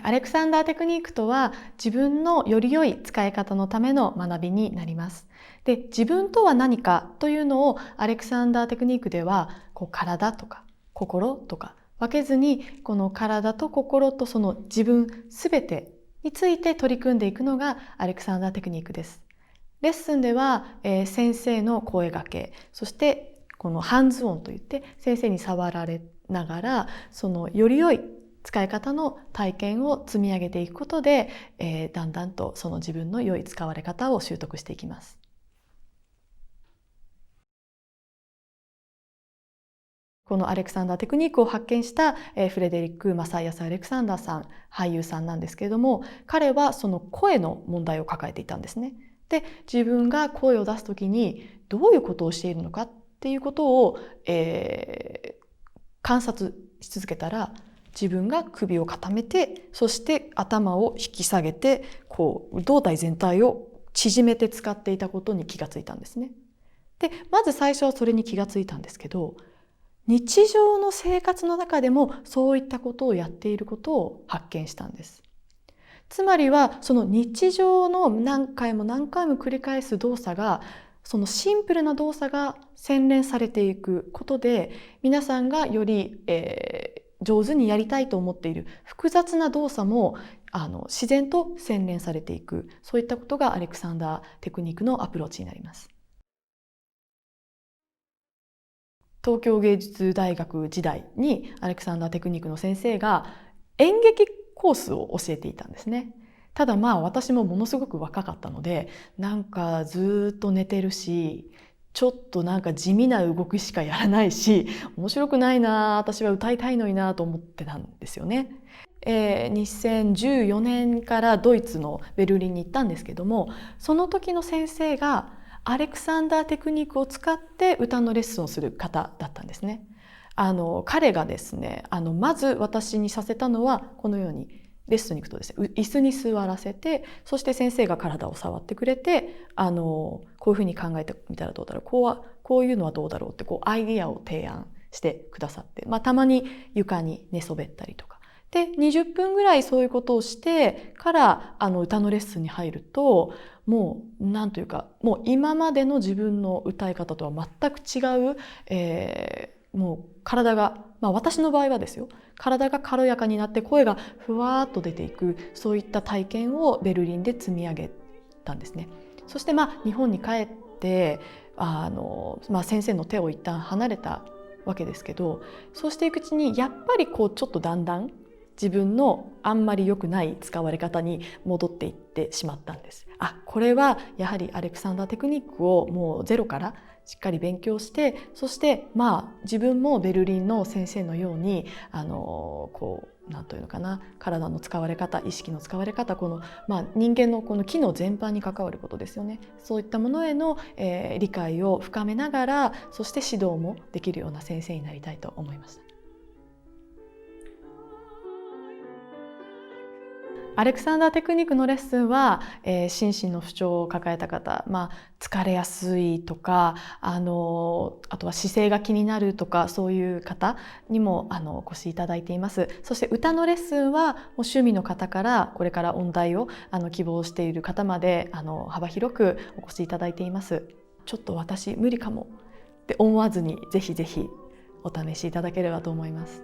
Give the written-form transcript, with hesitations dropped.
アレクサンダーテクニックとは自分のより良い使い方のための学びになります。で、自分とは何かというのをアレクサンダーテクニックでは体とか心とか分けずに、この体と心とその自分すべてについて取り組んでいくのがアレクサンダーテクニックです。レッスンでは、先生の声掛け、そしてこのハンズオンといって先生に触られながらそのより良い使い方の体験を積み上げていくことで、だんだんとその自分の良い使われ方を習得していきます。このアレクサンダーテクニックを発見した、フレデリック・マサイアス・アレクサンダーさん、俳優さんなんですけれども、彼はその声の問題を抱えていたんですね。で、自分が声を出すときにどういうことをしているのかっていうことを、観察し続けたら、自分が首を固めて、そして頭を引き下げて、胴体全体を縮めて使っていたことに気がついたんですね。で、まず最初はそれに気がついたんですけど、日常の生活の中でもそういったことをやっていることを発見したんです。つまりはその日常の何回も何回も繰り返す動作が、そのシンプルな動作が洗練されていくことで、皆さんがより、上手にやりたいと思っている複雑な動作も自然と洗練されていく、そういったことがアレクサンダーテクニックのアプローチになります。東京芸術大学時代にアレクサンダーテクニックの先生が演劇コースを教えていたんですね。ただ私もものすごく若かったので、ずっと寝てるし、ちょっと地味な動きしかやらないし、面白くないな、私は歌いたいのになと思ってたんですよね。2014年からドイツのベルリンに行ったんですけども、その時の先生がアレクサンダーテクニックを使って歌のレッスンをする方だったんですね。彼がですね、まず私にさせたのはこのように、レッスンに行くとですね、椅子に座らせて、そして先生が体を触ってくれて、こういうふうに考えてみたらどうだろう、こういうのはどうだろうってアイディアを提案してくださって、たまに床に寝そべったりとか。で、20分ぐらいそういうことをしてから歌のレッスンに入ると、もうなんというか、もう今までの自分の歌い方とは全く違う、もう体が、私の場合はですよ、体が軽やかになって声がふわーっと出ていく、そういった体験をベルリンで積み上げたんですね。そして日本に帰って先生の手を一旦離れたわけですけど、そうしていくうちにやっぱりちょっとだんだん自分のあんまり良くない使われ方に戻っていってしまったんです。これはやはりアレクサンダーテクニックをもうゼロからしっかり勉強して、そして自分もベルリンの先生のようになんというのかな、体の使われ方、意識の使われ方、人間のこの機能全般に関わることですよね。そういったものへの、理解を深めながら、そして指導もできるような先生になりたいと思いました。アレクサンダーテクニックのレッスンは、心身の不調を抱えた方、疲れやすいとか、あとは姿勢が気になるとか、そういう方にもお越しいただいています。そして歌のレッスンはもう趣味の方からこれから音大を希望している方まで幅広くお越しいただいています。ちょっと私無理かもって思わずに、ぜひぜひお試しいただければと思います。